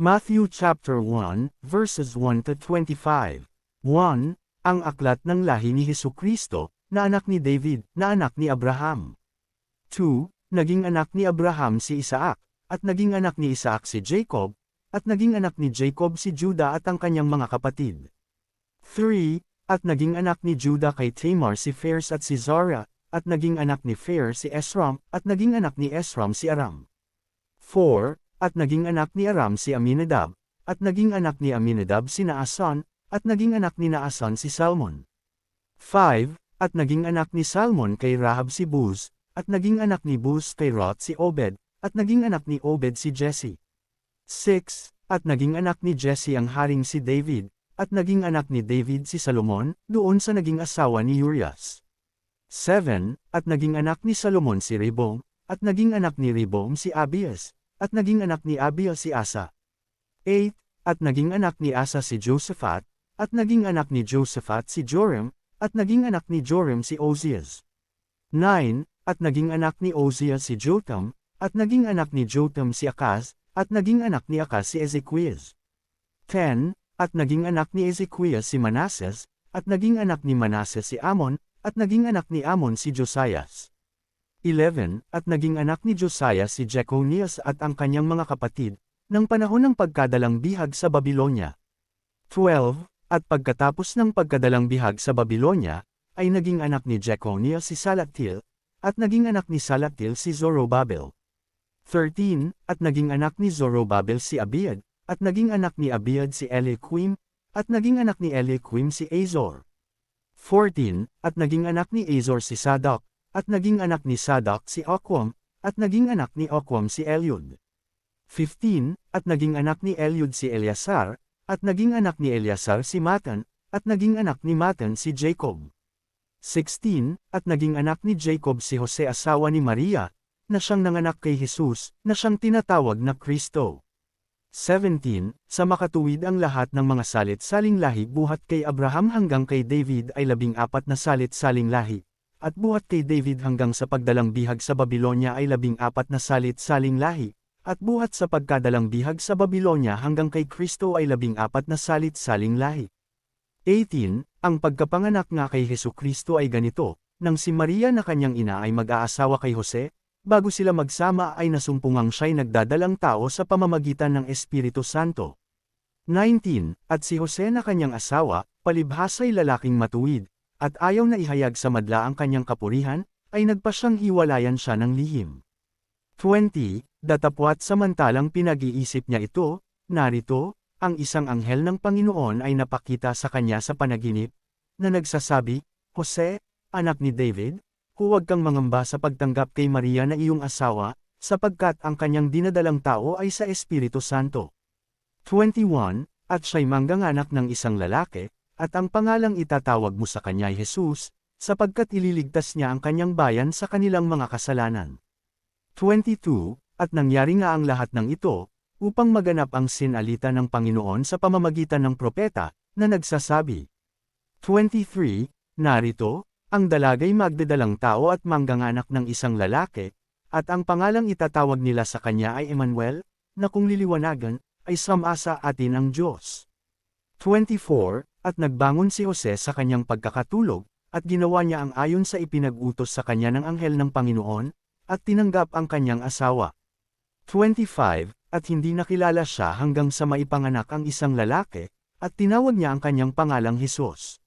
Matthew chapter 1, verses 1 to 25. 1. Ang aklat ng lahi ni Hesukristo, na anak ni David, na anak ni Abraham. 2. Naging anak ni Abraham si Isaac, at naging anak ni Isaac si Jacob, at naging anak ni Jacob si Judah at ang kanyang mga kapatid. 3. At naging anak ni Judah kay Tamar si Phares at si Zara, at naging anak ni Phares si Esrom, at naging anak ni Esrom si Aram. 4. At naging anak ni Aram si Aminadab, at naging anak ni Aminadab si Naason, at naging anak ni Naason si Salmon. 5. At naging anak ni Salmon kay Rahab si Buz, at naging anak ni Buz kay Ruth si Obed, at naging anak ni Obed si Jesse. 6. At naging anak ni Jesse ang haring si David, at naging anak ni David si Salomon, doon sa naging asawa ni Urias. 7. At naging anak ni Salomon si Rehoboam, at naging anak ni Rehoboam si Abias, at naging anak ni Abias si Asa. 8. At naging anak ni Asa si Josaphat, at naging anak ni Josaphat si Joram, at naging anak ni Joram si Ozias. 9. At naging anak ni Ozias si Jotham, at naging anak ni Jotham si Akaz, at naging anak ni Akaz si Ezequias. 10. At naging anak ni Ezequias si Manases, at naging anak ni Manases si Amon, at naging anak ni Amon si Josias. 11. At naging anak ni Josias si Jeconias at ang kanyang mga kapatid, ng panahon ng pagkadalang bihag sa Babilonya. 12. At pagkatapos ng pagkadalang bihag sa Babilonya, ay naging anak ni Jeconias si Salatiel, at naging anak ni Salatiel si Zorobabel. 13. At naging anak ni Zorobabel si Abiad, at naging anak ni Abiad si Eliaquim, at naging anak ni Eliaquim si Azor. 14. At naging anak ni Azor si Sadoc, at naging anak ni Sadoc si Aquam, at naging anak ni Aquam si Eliud. 15. At naging anak ni Eliud si Eleazar, at naging anak ni Eleazar si Matan, at naging anak ni Matan si Jacob. 16. At naging anak ni Jacob si Jose asawa ni Maria, na siyang nanganak kay Jesus, na siyang tinatawag na Kristo. 17. Sa makatuwid ang lahat ng mga salit-saling lahi buhat kay Abraham hanggang kay David ay 14 na salit-saling lahi, at buhat kay David hanggang sa pagdalang bihag sa Babilonya ay 14 na salit-saling lahi, at buhat sa pagkadalang bihag sa Babilonya hanggang kay Kristo ay 14 na salit-saling lahi. 18. Ang pagkapanganak nga kay Hesukristo ay ganito, nang si Maria na kanyang ina ay mag-aasawa kay Jose, bago sila magsama ay nasumpungang siya'y nagdadalang tao sa pamamagitan ng Espiritu Santo. 19. At si Jose na kanyang asawa, palibhasa'y lalaking matuwid, at ayaw na ihayag sa madla ang kanyang kapurihan, ay nagpasyang hiwalayan siya ng lihim. 20. Datapwat samantalang pinag-iisip niya ito, narito, ang isang anghel ng Panginoon ay napakita sa kanya sa panaginip, na nagsasabi, Jose, anak ni David, huwag kang mangamba sa pagtanggap kay Maria na iyong asawa, sapagkat ang kanyang dinadalang tao ay sa Espiritu Santo. 21. At siya'y mangganganak ng isang lalaki, at ang pangalang itatawag mo sa kanya ay Jesus, sapagkat ililigtas niya ang kanyang bayan sa kanilang mga kasalanan. 22. At nangyari nga ang lahat ng ito, upang maganap ang sinalita ng Panginoon sa pamamagitan ng propeta, na nagsasabi. 23. Narito, ang dalagay magdadalang tao at mangganganak ng isang lalaki, at ang pangalang itatawag nila sa kanya ay Emmanuel, na kung liliwanagan, ay samasa atin ang Diyos. 24. At nagbangon si Jose sa kanyang pagkakatulog, at ginawa niya ang ayon sa ipinag-utos sa kanya ng anghel ng Panginoon, at tinanggap ang kanyang asawa. 25. At hindi nakilala siya hanggang sa maipanganak ang isang lalaki, at tinawag niya ang kanyang pangalang Jesus.